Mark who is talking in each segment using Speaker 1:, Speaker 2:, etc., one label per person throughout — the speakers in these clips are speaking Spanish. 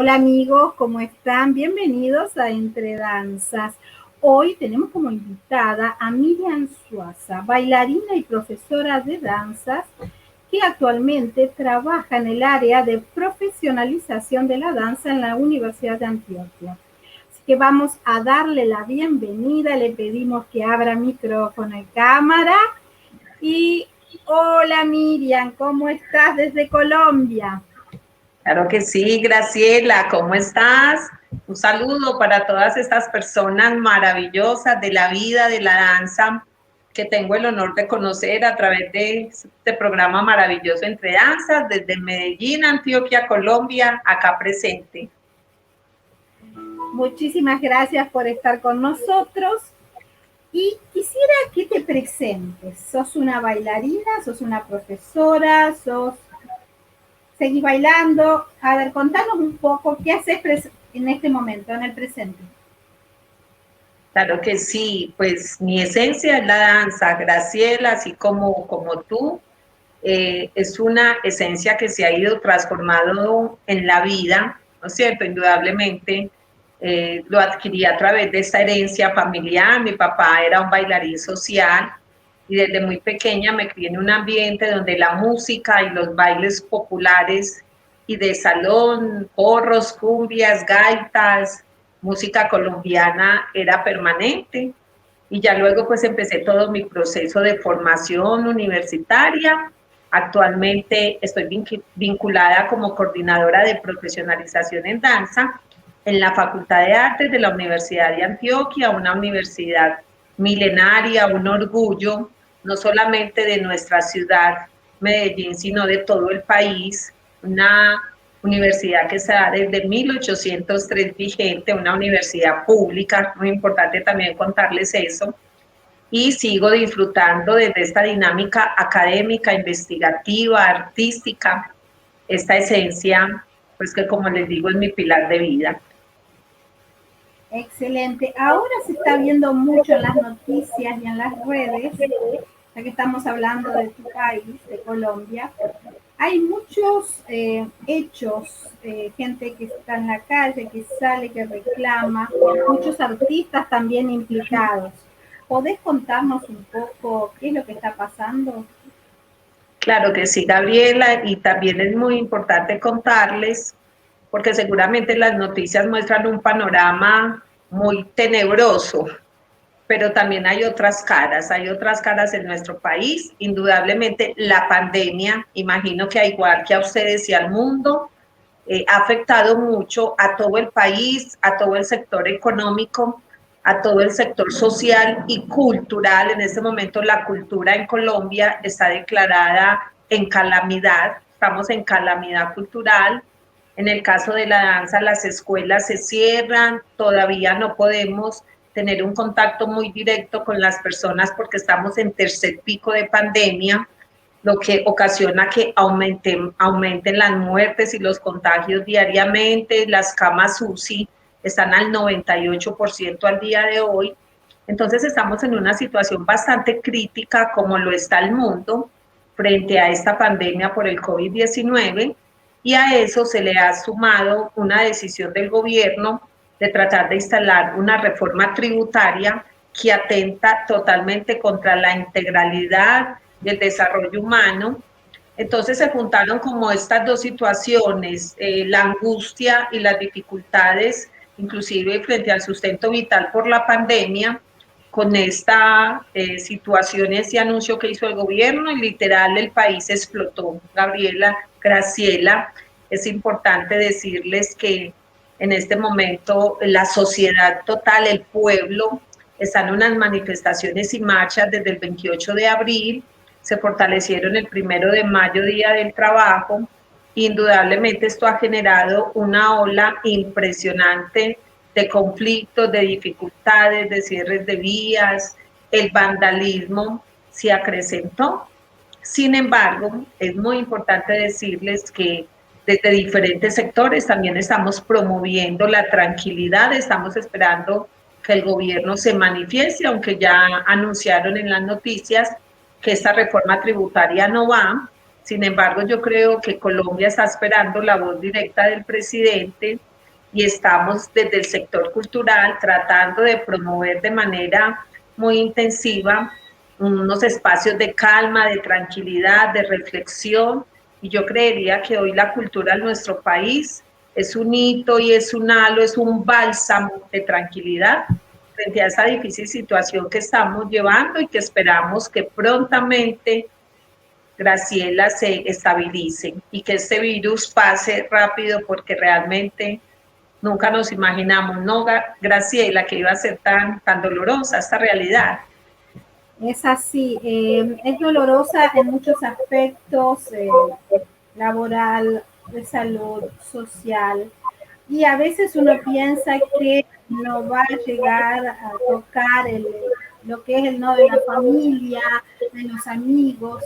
Speaker 1: Hola amigos, ¿cómo están? Bienvenidos a Entre Danzas. Hoy tenemos como invitada a Miriam Suaza, bailarina y profesora de danzas que actualmente trabaja en el área de profesionalización de la danza en la Universidad de Antioquia. Así que vamos a darle la bienvenida, le pedimos que abra micrófono y cámara. Y hola Miriam, ¿cómo estás desde Colombia?
Speaker 2: Claro que sí, Graciela, ¿cómo estás? Un saludo para todas estas personas maravillosas de la vida, de la danza, que tengo el honor de conocer a través de este programa maravilloso Entre Danzas, desde Medellín, Antioquia, Colombia, acá presente.
Speaker 1: Muchísimas gracias por estar con nosotros. Y quisiera que te presentes. ¿Sos una bailarina? ¿Sos una profesora? ¿Seguís bailando? A ver, contanos un poco qué haces en este momento, en el presente.
Speaker 2: Claro que sí, pues mi esencia es la danza, Graciela, así como tú. Es una esencia que se ha ido transformando en la vida, ¿no es cierto? Indudablemente lo adquirí a través de esta herencia familiar. Mi papá era un bailarín social y desde muy pequeña me crié en un ambiente donde la música y los bailes populares y de salón, porros, cumbias, gaitas, música colombiana era permanente. Y ya luego pues empecé todo mi proceso de formación universitaria. Actualmente estoy vinculada como coordinadora de profesionalización en danza en la Facultad de Artes de la Universidad de Antioquia, una universidad milenaria, un orgullo, no solamente de nuestra ciudad, Medellín, sino de todo el país, una universidad que está desde 1803 vigente, una universidad pública, muy importante también contarles eso, y sigo disfrutando desde esta dinámica académica, investigativa, artística, esta esencia, pues que como les digo es mi pilar de vida.
Speaker 1: Excelente. Ahora se está viendo mucho en las noticias y en las redes, ya que estamos hablando de tu país, de Colombia. Hay muchos hechos, gente que está en la calle, que sale, que reclama, muchos artistas también implicados. ¿Podés contarnos un poco qué es lo que está pasando?
Speaker 2: Claro que sí, Gabriela, y también es muy importante contarles, porque seguramente las noticias muestran un panorama muy tenebroso, pero también hay otras caras en nuestro país. Indudablemente la pandemia, imagino que igual que a ustedes y al mundo, ha afectado mucho a todo el país, a todo el sector económico, a todo el sector social y cultural. En este momento la cultura en Colombia está declarada en calamidad, estamos en calamidad cultural. En el caso de la danza, las escuelas se cierran, todavía no podemos tener un contacto muy directo con las personas porque estamos en tercer pico de pandemia, lo que ocasiona que aumenten las muertes y los contagios diariamente. Las camas UCI están al 98% al día de hoy. Entonces estamos en una situación bastante crítica como lo está el mundo frente a esta pandemia por el COVID-19, y a eso se le ha sumado una decisión del gobierno de tratar de instalar una reforma tributaria que atenta totalmente contra la integralidad del desarrollo humano. Entonces se juntaron como estas dos situaciones, la angustia y las dificultades, inclusive frente al sustento vital por la pandemia, con esta situación, ese anuncio que hizo el gobierno, y literal el país explotó. Gabriela, Graciela, es importante decirles que en este momento la sociedad total, el pueblo, están en unas manifestaciones y marchas desde el 28 de abril, se fortalecieron el 1 de mayo, Día del Trabajo. Indudablemente esto ha generado una ola impresionante de conflictos, de dificultades, de cierres de vías, el vandalismo se acrecentó. Sin embargo, es muy importante decirles que desde diferentes sectores también estamos promoviendo la tranquilidad, estamos esperando que el gobierno se manifieste, aunque ya anunciaron en las noticias que esta reforma tributaria no va. Sin embargo, yo creo que Colombia está esperando la voz directa del presidente y estamos desde el sector cultural tratando de promover de manera muy intensiva unos espacios de calma, de tranquilidad, de reflexión, y yo creería que hoy la cultura en nuestro país es un hito y es un halo, es un bálsamo de tranquilidad frente a esa difícil situación que estamos llevando y que esperamos que prontamente, Graciela, se estabilice y que este virus pase rápido, porque realmente nunca nos imaginamos, ¿no, Graciela, que iba a ser tan dolorosa esta realidad?
Speaker 1: Es así, es dolorosa en muchos aspectos, laboral, de salud, social, y a veces uno piensa que no va a llegar a tocar lo que es el no de la familia, de los amigos,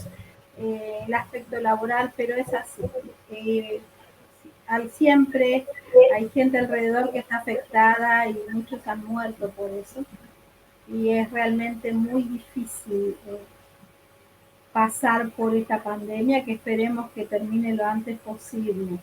Speaker 1: el aspecto laboral, pero es así. Siempre hay gente alrededor que está afectada y muchos han muerto por eso. Y es realmente muy difícil pasar por esta pandemia, que esperemos que termine lo antes posible.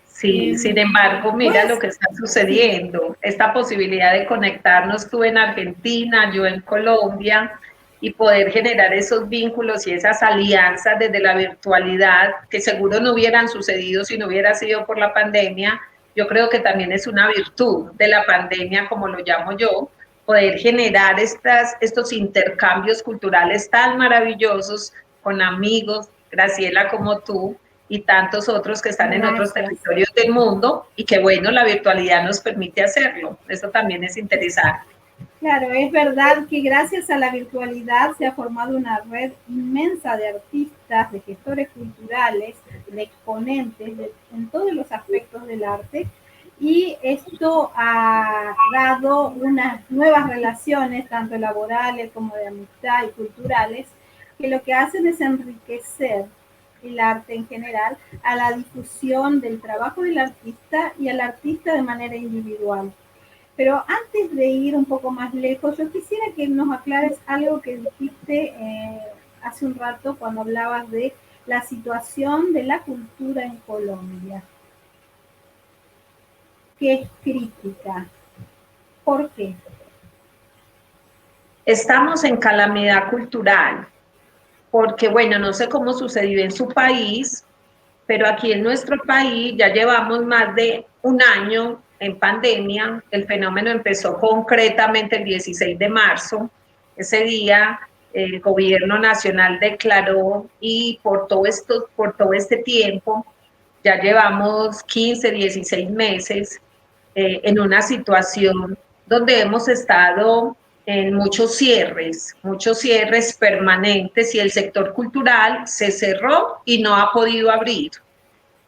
Speaker 2: Sí, sin embargo, mira lo que está sucediendo, esta posibilidad de conectarnos, tú en Argentina, yo en Colombia, y poder generar esos vínculos y esas alianzas desde la virtualidad, que seguro no hubieran sucedido si no hubiera sido por la pandemia. Yo creo que también es una virtud de la pandemia, como lo llamo yo, poder generar estos intercambios culturales tan maravillosos con amigos, Graciela, como tú, y tantos otros que están en otros territorios del mundo, y que bueno, la virtualidad nos permite hacerlo. Eso también es interesante.
Speaker 1: Claro, es verdad que gracias a la virtualidad se ha formado una red inmensa de artistas, de gestores culturales, de exponentes en todos los aspectos del arte, y esto ha dado unas nuevas relaciones, tanto laborales como de amistad y culturales, que lo que hacen es enriquecer el arte en general, a la difusión del trabajo del artista y al artista de manera individual. Pero antes de ir un poco más lejos, yo quisiera que nos aclares algo que dijiste hace un rato cuando hablabas de la situación de la cultura en Colombia, que es crítica. ¿Por qué?
Speaker 2: Estamos en calamidad cultural, porque bueno, no sé cómo sucedió en su país, pero aquí en nuestro país ya llevamos más de un año en pandemia. El fenómeno empezó concretamente el 16 de marzo. Ese día el gobierno nacional declaró, y por todo este tiempo ya llevamos 15, 16 meses en una situación donde hemos estado en muchos cierres permanentes, y el sector cultural se cerró y no ha podido abrir.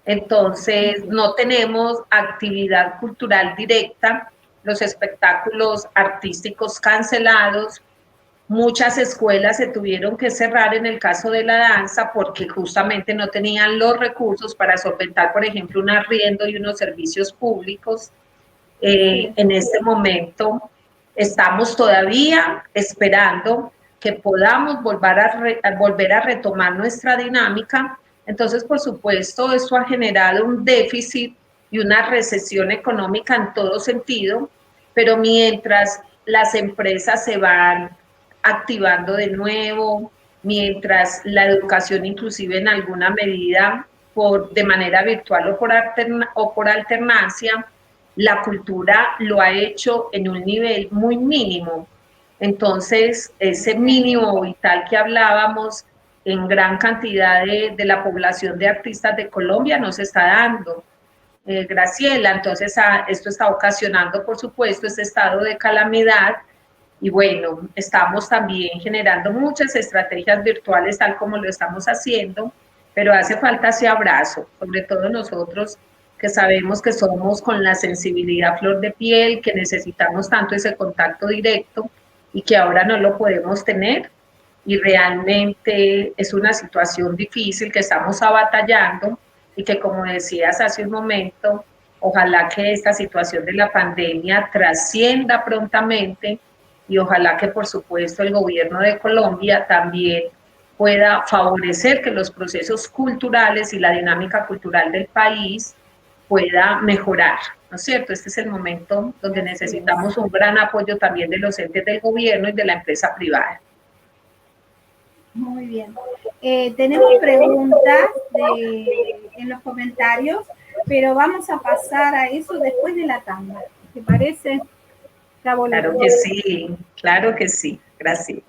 Speaker 2: Entonces, no tenemos actividad cultural directa, los espectáculos artísticos cancelados, muchas escuelas se tuvieron que cerrar en el caso de la danza porque justamente no tenían los recursos para solventar, por ejemplo, un arriendo y unos servicios públicos. En este momento estamos todavía esperando que podamos volver a retomar nuestra dinámica. Entonces, por supuesto, esto ha generado un déficit y una recesión económica en todo sentido, pero mientras las empresas se van activando de nuevo, mientras la educación inclusive en alguna medida de manera virtual o por alternancia, la cultura lo ha hecho en un nivel muy mínimo. Entonces, ese mínimo vital que hablábamos en gran cantidad de la población de artistas de Colombia no se está dando. Graciela, entonces esto está ocasionando, por supuesto, este estado de calamidad. Y bueno, estamos también generando muchas estrategias virtuales, tal como lo estamos haciendo, pero hace falta ese abrazo, sobre todo nosotros que sabemos que somos con la sensibilidad flor de piel, que necesitamos tanto ese contacto directo y que ahora no lo podemos tener. Y realmente es una situación difícil que estamos abatallando, y que, como decías hace un momento, ojalá que esta situación de la pandemia trascienda prontamente, y ojalá que, por supuesto, el gobierno de Colombia también pueda favorecer que los procesos culturales y la dinámica cultural del país pueda mejorar. ¿no es cierto? Este es el momento donde necesitamos un gran apoyo también de los entes del gobierno y de la empresa privada.
Speaker 1: Muy bien. Tenemos preguntas en los comentarios, pero vamos a pasar a eso después de la tanda. ¿Te parece?
Speaker 2: Claro que sí, claro que sí. Gracias.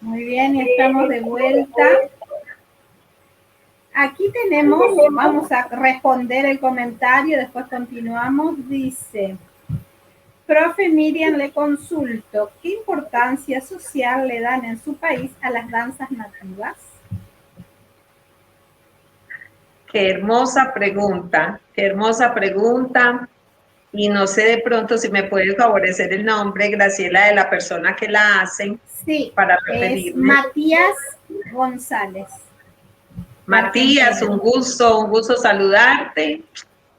Speaker 1: Muy bien, estamos de vuelta. Aquí tenemos, vamos a responder el comentario, después continuamos. Dice, profe Miriam, le consulto, ¿qué importancia social le dan en su país a las danzas nativas?
Speaker 2: Qué hermosa pregunta, qué hermosa pregunta. Y no sé de pronto si me puede favorecer el nombre, Graciela, de la persona que la hace.
Speaker 1: Sí,
Speaker 2: para
Speaker 1: es Matías González.
Speaker 2: Matías, un gusto saludarte.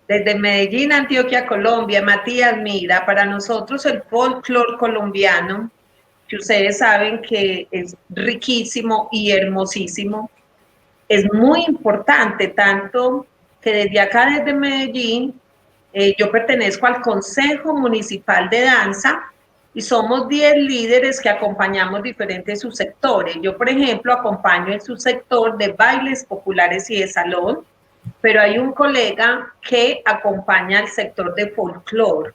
Speaker 2: Desde Medellín, Antioquia, Colombia. Matías, mira, para nosotros el folclore colombiano, que ustedes saben que es riquísimo y hermosísimo, es muy importante, tanto que desde acá, desde Medellín, yo pertenezco al Consejo Municipal de Danza y somos 10 líderes que acompañamos diferentes subsectores. Yo, por ejemplo, acompaño el subsector de bailes populares y de salón, pero hay un colega que acompaña el sector de folclore.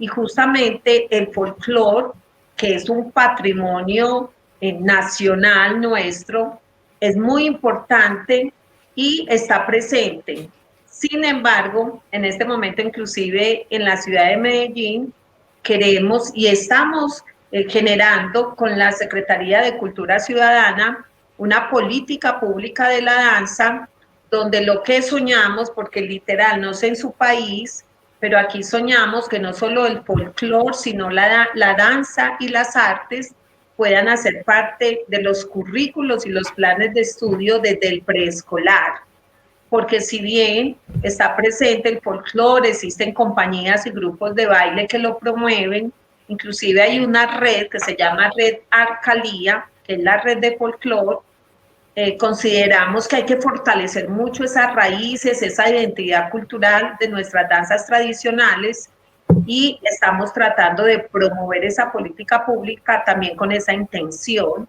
Speaker 2: Y justamente el folclore, que es un patrimonio nacional nuestro, es muy importante y está presente. Sin embargo, en este momento, inclusive en la ciudad de Medellín, queremos y estamos generando con la Secretaría de Cultura Ciudadana una política pública de la danza, donde lo que soñamos, porque literal, no sé en su país, pero aquí soñamos que no solo el folclore, sino la danza y las artes puedan hacer parte de los currículos y los planes de estudio desde el preescolar. Porque si bien está presente el folclore, existen compañías y grupos de baile que lo promueven, inclusive hay una red que se llama Red Arcalía, que es la red de folclore. Consideramos que hay que fortalecer mucho esas raíces, esa identidad cultural de nuestras danzas tradicionales y estamos tratando de promover esa política pública también con esa intención,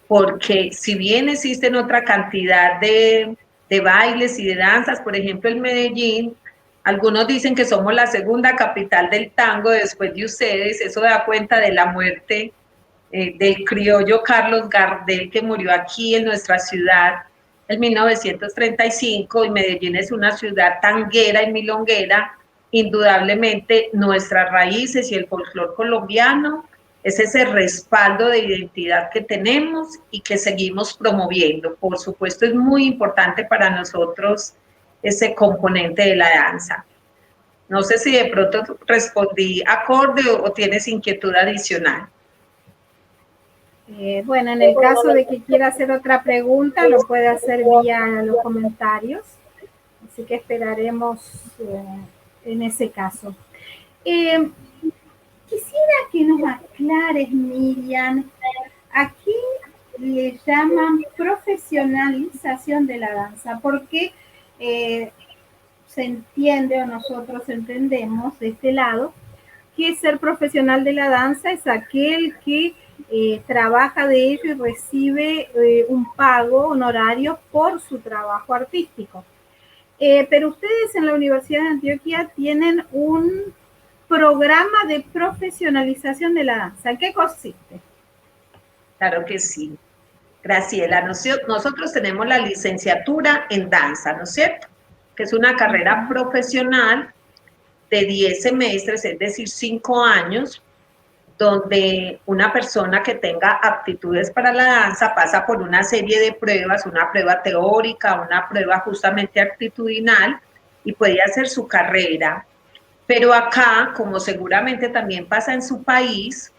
Speaker 2: porque si bien existen otra cantidad de bailes y de danzas, por ejemplo en Medellín, algunos dicen que somos la segunda capital del tango después de ustedes, eso da cuenta de la muerte del criollo Carlos Gardel, que murió aquí en nuestra ciudad en 1935, y Medellín es una ciudad tanguera y milonguera. Indudablemente nuestras raíces y el folclore colombiano es ese respaldo de identidad que tenemos y que seguimos promoviendo. Por supuesto, es muy importante para nosotros ese componente de la danza. No sé si de pronto respondí acorde o tienes inquietud adicional.
Speaker 1: Bueno, en el caso de que quiera hacer otra pregunta, lo puede hacer vía los comentarios. Así que esperaremos en ese caso. Quisiera que nos aclares, Miriam, aquí le llaman profesionalización de la danza, porque se entiende o nosotros entendemos de este lado que ser profesional de la danza es aquel que trabaja de ello y recibe un pago honorario por su trabajo artístico. Pero ustedes en la Universidad de Antioquia tienen un programa de profesionalización de la danza. ¿En qué consiste?
Speaker 2: Claro que sí. Graciela, nosotros tenemos la licenciatura en danza, ¿no es cierto? Que es una carrera profesional de 10 semestres, es decir, 5 años, donde una persona que tenga aptitudes para la danza pasa por una serie de pruebas, una prueba teórica, una prueba justamente actitudinal, y puede hacer su carrera. Pero acá, como seguramente también pasa en su país,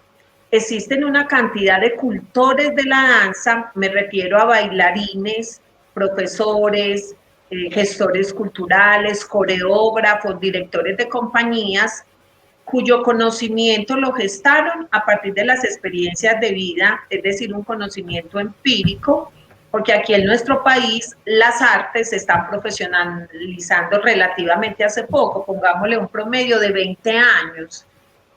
Speaker 2: existen una cantidad de cultores de la danza, me refiero a bailarines, profesores, gestores culturales, coreógrafos, directores de compañías, cuyo conocimiento lo gestaron a partir de las experiencias de vida, es decir, un conocimiento empírico, porque aquí en nuestro país las artes se están profesionalizando relativamente hace poco, pongámosle un promedio de 20 años,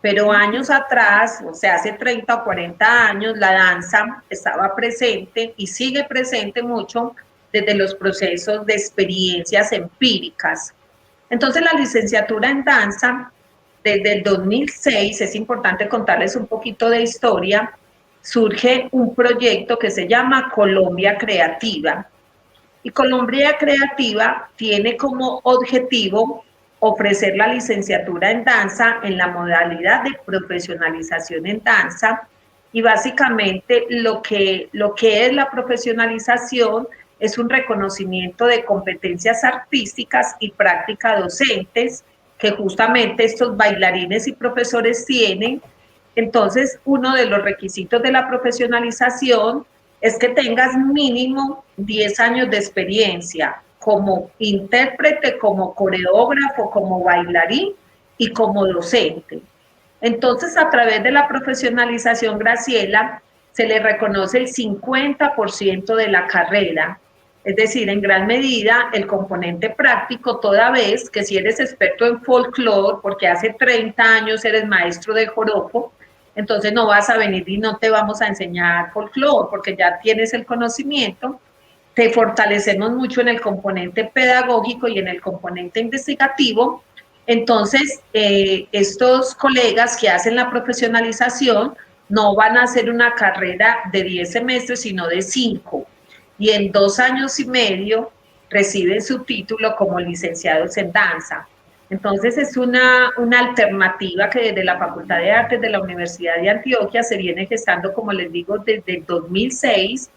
Speaker 2: pero años atrás, o sea, hace 30 o 40 años, la danza estaba presente y sigue presente mucho desde los procesos de experiencias empíricas. Entonces, la licenciatura en danza, desde el 2006, es importante contarles un poquito de historia, surge un proyecto que se llama Colombia Creativa. Y Colombia Creativa tiene como objetivo ofrecer la licenciatura en danza en la modalidad de profesionalización en danza. Y básicamente lo que es la profesionalización es un reconocimiento de competencias artísticas y prácticas docentes que justamente estos bailarines y profesores tienen. Entonces, uno de los requisitos de la profesionalización es que tengas mínimo 10 años de experiencia como intérprete, como coreógrafo, como bailarín y como docente. Entonces, a través de la profesionalización, Graciela, se le reconoce el 50% de la carrera, es decir, en gran medida el componente práctico, toda vez que si eres experto en folclore, porque hace 30 años eres maestro de joropo, entonces no vas a venir y no te vamos a enseñar folclore, porque ya tienes el conocimiento, te fortalecemos mucho en el componente pedagógico y en el componente investigativo. Entonces, estos colegas que hacen la profesionalización no van a hacer una carrera de 10 semestres, sino de 5. Y en 2 años y medio reciben su título como licenciados en danza. Entonces, es una alternativa que desde la Facultad de Artes de la Universidad de Antioquia se viene gestando, como les digo, desde el 2006,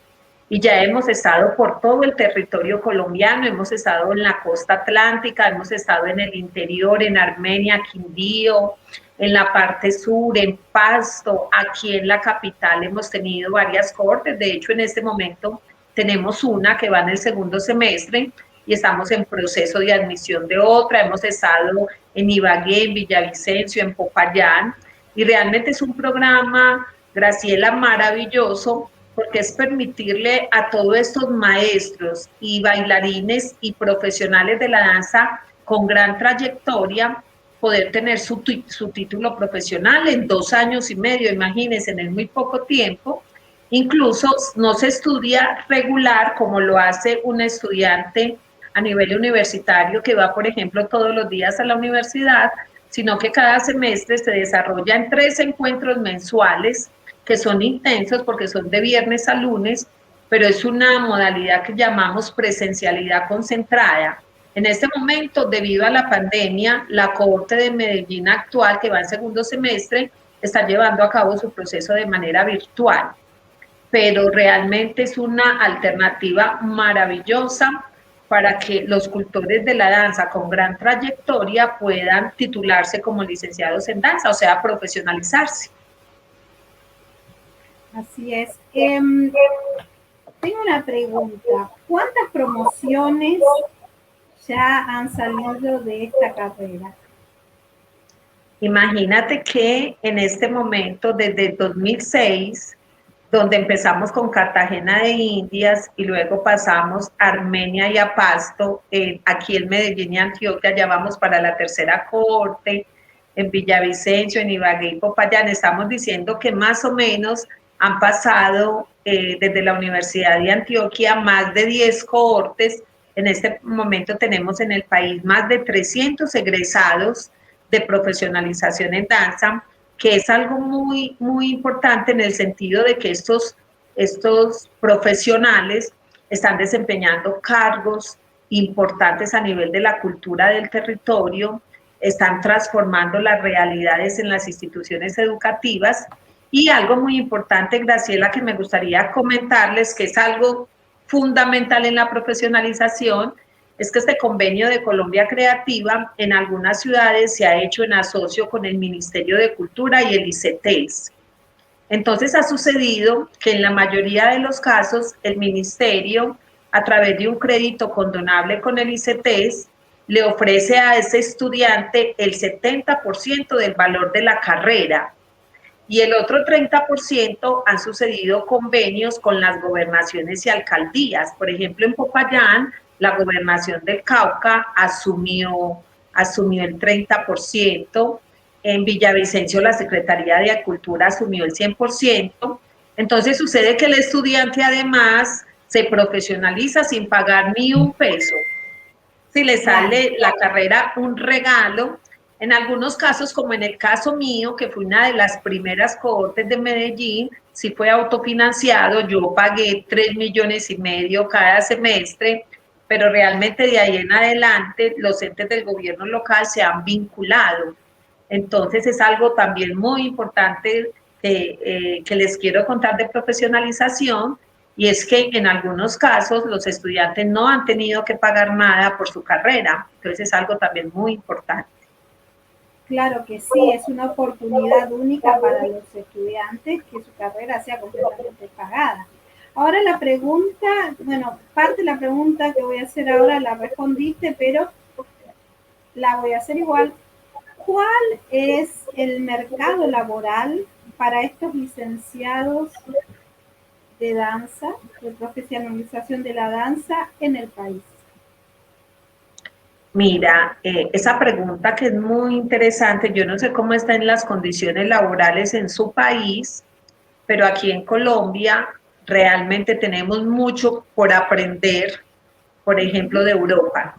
Speaker 2: y ya hemos estado por todo el territorio colombiano, hemos estado en la costa atlántica, hemos estado en el interior, en Armenia, Quindío, en la parte sur, en Pasto, aquí en la capital hemos tenido varias cortes, de hecho en este momento tenemos una que va en el segundo semestre y estamos en proceso de admisión de otra, hemos estado en Ibagué, en Villavicencio, en Popayán, y realmente es un programa, Graciela, maravilloso, porque es permitirle a todos estos maestros y bailarines y profesionales de la danza con gran trayectoria poder tener su título profesional en 2 años y medio, imagínense, en muy poco tiempo. Incluso no se estudia regular como lo hace un estudiante a nivel universitario que va, por ejemplo, todos los días a la universidad, sino que cada semestre se desarrolla en 3 encuentros mensuales que son intensos porque son de viernes a lunes, pero es una modalidad que llamamos presencialidad concentrada. En este momento, debido a la pandemia, la cohorte de Medellín actual, que va en segundo semestre, está llevando a cabo su proceso de manera virtual, pero realmente es una alternativa maravillosa para que los cultores de la danza con gran trayectoria puedan titularse como licenciados en danza, o sea, profesionalizarse.
Speaker 1: Así es. Tengo una pregunta. ¿Cuántas promociones ya han salido de esta carrera?
Speaker 2: Imagínate que en este momento, desde el 2006, donde empezamos con Cartagena de Indias y luego pasamos a Armenia y a Pasto, aquí en Medellín y Antioquia, ya vamos para la tercera cohorte, en Villavicencio, en Ibagué y Popayán. Estamos diciendo que más o menos han pasado desde la Universidad de Antioquia más de 10 cohortes. En este momento tenemos en el país más de 300 egresados de profesionalización en danza, que es algo muy, muy importante en el sentido de que estos profesionales están desempeñando cargos importantes a nivel de la cultura del territorio, están transformando las realidades en las instituciones educativas. Y algo muy importante, Graciela, que me gustaría comentarles, que es algo fundamental en la profesionalización, es que este convenio de Colombia Creativa en algunas ciudades se ha hecho en asocio con el Ministerio de Cultura y el ICETEX. Entonces ha sucedido que en la mayoría de los casos el ministerio, a través de un crédito condonable con el ICETEX, le ofrece a ese estudiante el 70% del valor de la carrera, y el otro 30% han sucedido convenios con las gobernaciones y alcaldías. Por ejemplo, en Popayán, la gobernación del Cauca asumió el 30%, en Villavicencio la Secretaría de Cultura asumió el 100%. Entonces sucede que el estudiante además se profesionaliza sin pagar ni un peso. Si le sale la carrera un regalo, en algunos casos, como en el caso mío, que fue una de las primeras cohortes de Medellín, sí fue autofinanciado, yo pagué 3,5 millones cada semestre, pero realmente de ahí en adelante los entes del gobierno local se han vinculado. Entonces es algo también muy importante que les quiero contar de profesionalización, y es que en algunos casos los estudiantes no han tenido que pagar nada por su carrera, entonces es algo también muy importante.
Speaker 1: Claro que sí, es una oportunidad única para los estudiantes que su carrera sea completamente pagada. Ahora la pregunta, bueno, parte de la pregunta que voy a hacer ahora la respondiste, pero la voy a hacer igual. ¿Cuál es el mercado laboral para estos licenciados de danza, de profesionalización de la danza en el país?
Speaker 2: Mira, esa pregunta que es muy interesante, yo no sé cómo están las condiciones laborales en su país, pero aquí en Colombia realmente tenemos mucho por aprender, por ejemplo, de Europa,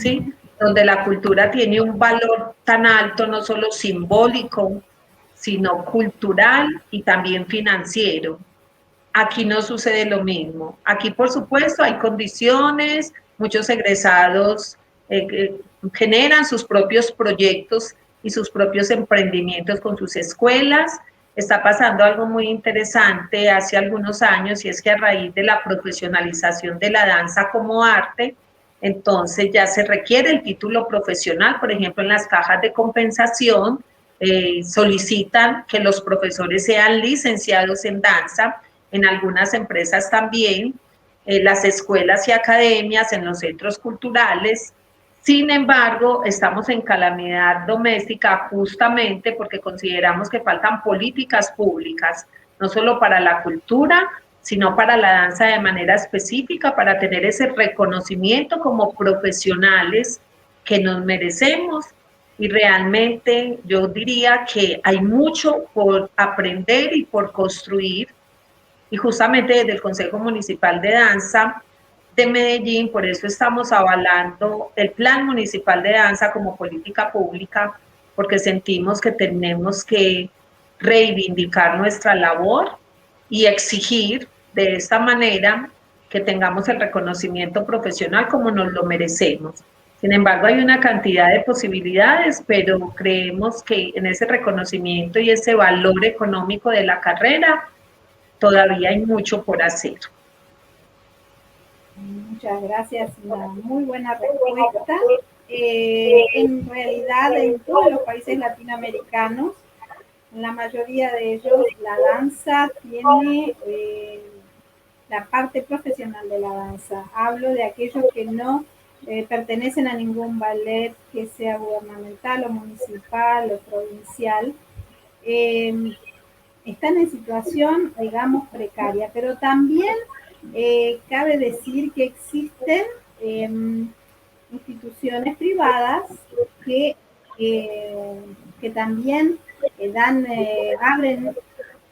Speaker 2: ¿sí? Donde la cultura tiene un valor tan alto, no solo simbólico, sino cultural y también financiero. Aquí no sucede lo mismo. Aquí, por supuesto, hay condiciones, muchos egresados generan sus propios proyectos y sus propios emprendimientos con sus escuelas. Está pasando algo muy interesante hace algunos años, y es que a raíz de la profesionalización de la danza como arte, entonces ya se requiere el título profesional. Por ejemplo, en las cajas de compensación solicitan que los profesores sean licenciados en danza, en algunas empresas también, las escuelas y academias, en los centros culturales. Sin embargo, estamos en calamidad doméstica justamente porque consideramos que faltan políticas públicas, no solo para la cultura, sino para la danza de manera específica, para tener ese reconocimiento como profesionales que nos merecemos. Y realmente yo diría que hay mucho por aprender y por construir, y justamente desde el Consejo Municipal de Danza de Medellín, por eso estamos avalando el Plan Municipal de Danza como política pública, porque sentimos que tenemos que reivindicar nuestra labor y exigir de esta manera que tengamos el reconocimiento profesional como nos lo merecemos. Sin embargo, hay una cantidad de posibilidades, pero creemos que en ese reconocimiento y ese valor económico de la carrera todavía hay mucho por hacer.
Speaker 1: Muchas gracias, una muy buena respuesta. En realidad, en todos los países latinoamericanos, en la mayoría de ellos, la danza tiene la parte profesional de la danza. Hablo de aquellos que no pertenecen a ningún ballet que sea gubernamental o municipal o provincial. están en situación, digamos, precaria, pero también cabe decir que existen instituciones privadas que, que también abren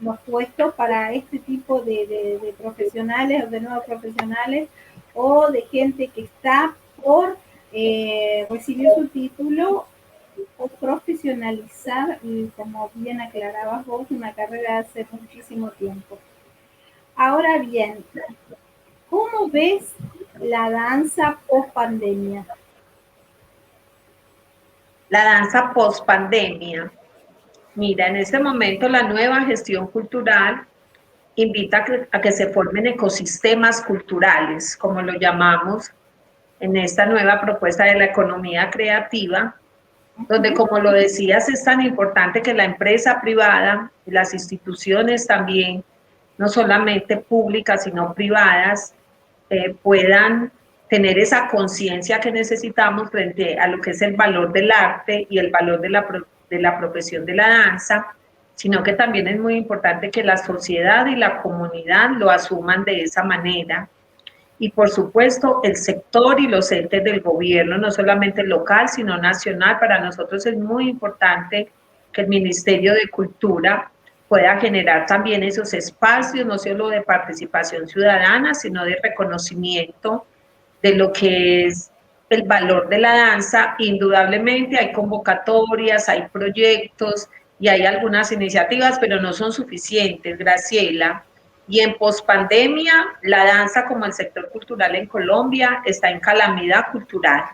Speaker 1: los puestos para este tipo de profesionales o de nuevos profesionales o de gente que está por recibir su título o profesionalizar, y como bien aclarabas vos, una carrera hace muchísimo tiempo. Ahora bien, ¿cómo ves la danza post pandemia?
Speaker 2: La danza post pandemia. Mira, en este momento la nueva gestión cultural invita a que se formen ecosistemas culturales, como lo llamamos en esta nueva propuesta de la economía creativa, donde, como lo decías, es tan importante que la empresa privada y las instituciones también, no solamente públicas, sino privadas, puedan tener esa conciencia que necesitamos frente a lo que es el valor del arte y el valor de la profesión de la danza, sino que también es muy importante que la sociedad y la comunidad lo asuman de esa manera. Y por supuesto el sector y los entes del gobierno, no solamente local, sino nacional. Para nosotros es muy importante que el Ministerio de Cultura pueda generar también esos espacios, no solo de participación ciudadana, sino de reconocimiento de lo que es el valor de la danza. Indudablemente hay convocatorias, hay proyectos y hay algunas iniciativas, pero no son suficientes, Graciela. Y en pospandemia, la danza como el sector cultural en Colombia está en calamidad cultural.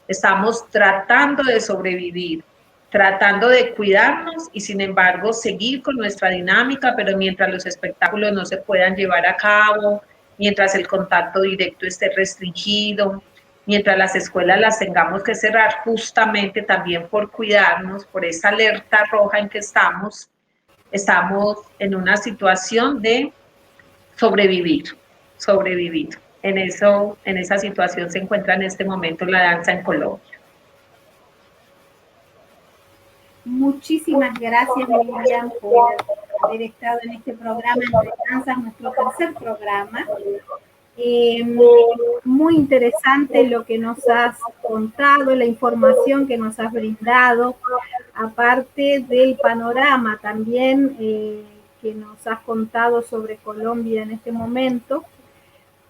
Speaker 2: Estamos tratando de sobrevivir, tratando de cuidarnos y sin embargo seguir con nuestra dinámica, pero mientras los espectáculos no se puedan llevar a cabo, mientras el contacto directo esté restringido, mientras las escuelas las tengamos que cerrar justamente también por cuidarnos, por esa alerta roja en que estamos en una situación de sobrevivir, sobrevivir. En esa situación se encuentra en este momento la danza en Colombia.
Speaker 1: Muchísimas gracias, Miriam, por haber estado en este programa Entre Danzas, nuestro tercer programa. Muy interesante lo que nos has contado, la información que nos has brindado, aparte del panorama también que nos has contado sobre Colombia en este momento,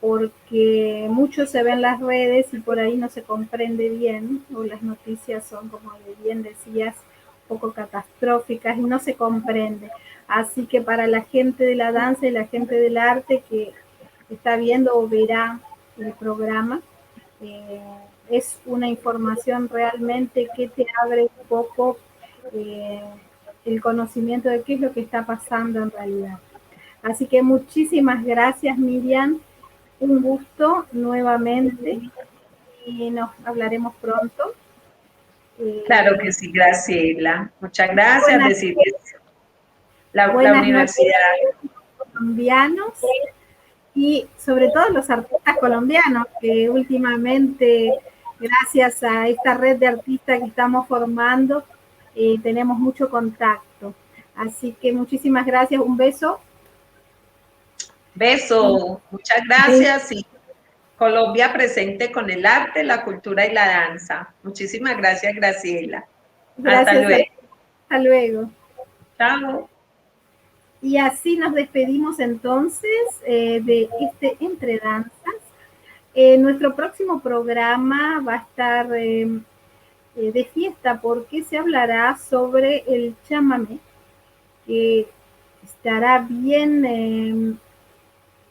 Speaker 1: porque mucho se ve en las redes y por ahí no se comprende bien, o las noticias son, como bien decías, poco catastróficas y no se comprende. Así que para la gente de la danza y la gente del arte que está viendo o verá el programa, es una información realmente que te abre un poco el conocimiento de qué es lo que está pasando en realidad. Así que muchísimas gracias, Miriam. Un gusto nuevamente y nos hablaremos pronto.
Speaker 2: Claro que sí, Graciela. Muchas gracias. Decirles la universidad.
Speaker 1: Colombianos y sobre todo los artistas colombianos que últimamente, gracias a esta red de artistas que estamos formando, tenemos mucho contacto. Así que muchísimas gracias, un beso.
Speaker 2: Beso, muchas gracias y Colombia presente con el arte, la cultura y la danza. Muchísimas gracias, Graciela.
Speaker 1: Gracias. Hasta luego. Hasta luego.
Speaker 2: Chao.
Speaker 1: Y así nos despedimos entonces de este Entre Danzas. Nuestro próximo programa va a estar de fiesta porque se hablará sobre el chamamé, que estará bien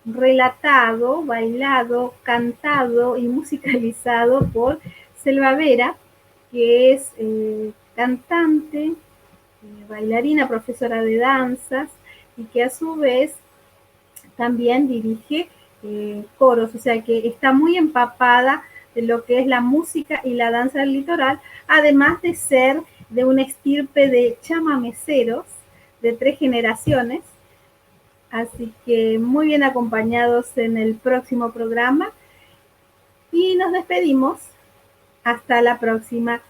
Speaker 1: relatado, bailado, cantado y musicalizado por Selva Vera, que es cantante, bailarina, profesora de danzas y que a su vez también dirige coros, o sea que está muy empapada de lo que es la música y la danza del litoral, además de ser de una estirpe de chamameceros de 3 generaciones. Así que muy bien acompañados en el próximo programa y nos despedimos. Hasta la próxima.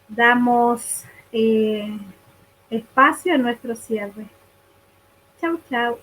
Speaker 1: Damos espacio a nuestro cierre. Chau, chau.